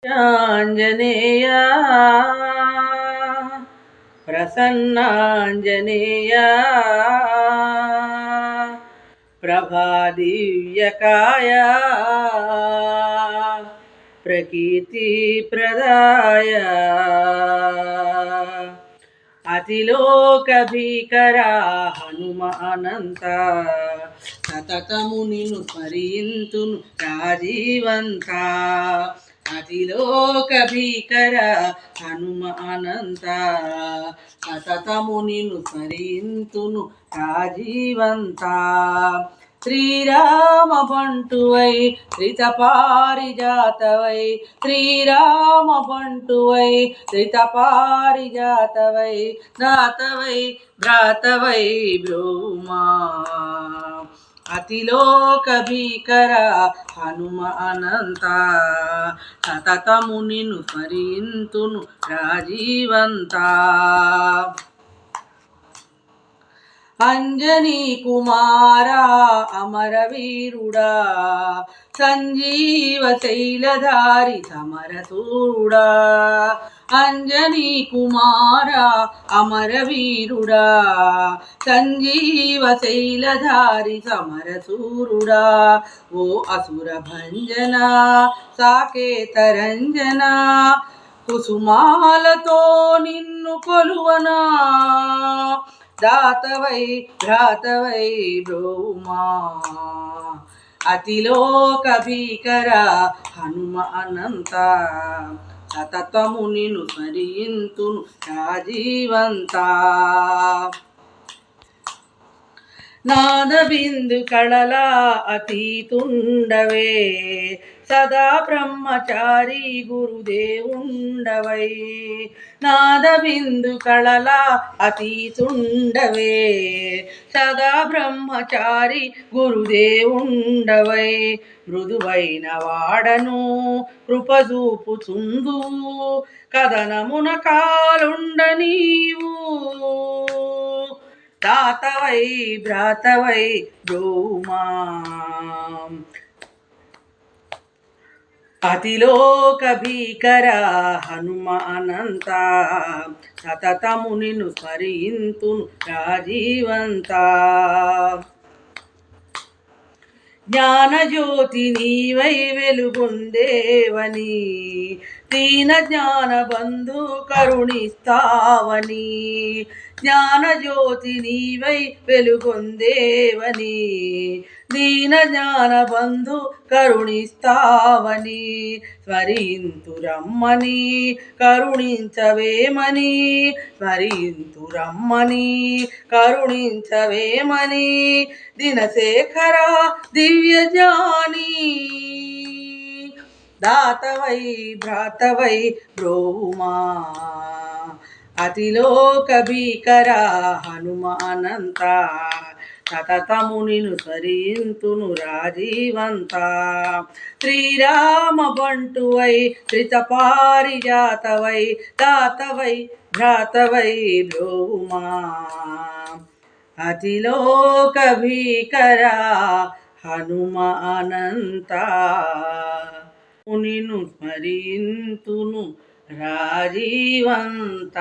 ఆంజనేయ ప్రసన్నాంజనేయ ప్రభాదివ్యకాయ ప్రకీర్తి ప్రదాయ అతిలోక భీకర హనుమ అనంత సతతము నిన్ను స్మరింతును రాజీవంత అతిలోక భీకర హనుమ అనంత సతతము నిన్ను స్మరింతును రాజీవంత శ్రీరామ బంటువై త్రితపారిజాతవై శ్రీరామ బంటువై త్రితపారిజాతవై దాతవై భ్రాతవై బ్రూమా అతిలోక భీకర హనుమ అనంత సతతము నిన్ను స్మరింతును రాజీవంత అంజనీ కుమారా అమరవీరుడా సంజీవ శైలధారి సమరసూరుడా అంజనీ కుమారా అమరవీరుడా సంజీవ శైలధారి సమరసూరుడా ఓ అసుర భంజన సాకేత రంజన కుసుమాలతో నిన్ను కొలువనా దాతవై భ్రాతవై బ్రహ్మా అతిలోక భీకర హనుమ అనంత సతతము నిన్ను స్మరింతును రాజీవంత నాదబిందు కళల అతీతుండవే సదా బ్రహ్మచారి గురుదేవుండవై నాదబిందు కళల అతీతుండవే సదా బ్రహ్మచారి గురుదేవుండవై మృదువైన వాడను కృపజూపుచుందు కథనమున కాలుండ నీవు దాతవై భ్రాతవై బ్రహ్మా అతిలోక భీకర హనుమ అనంత సతతము నిన్ను స్మరింతును రాజీవంత జ్ఞానజ్యోతి నీవై వెలుగొందేవని దీన జ్ఞాన బంధు కరుణిస్తావని జ్ఞానజ్యోతి నీవై వెలుగొందేవని దీన జ్ఞాన బంధు కరుణిస్తావని స్మరింతురమ్మని కరుణించవేమని స్మరింతురమ్మని కరుణించవేమని దినశేఖర దివ్యజాని దాతవై భ్రాతవై బ్రహ్మా అతిలోక భీకర హనుమ అనంత సతతము నిన్ను స్మరింతును రాజీవంత శ్రీరామ బంటువై త్రితపారిజాతవై దాతవై భ్రాతవై బ్రహ్మా అతిలోక భీకర హనుమ అనంత నిన్ను స్మరింతును రాజీవంత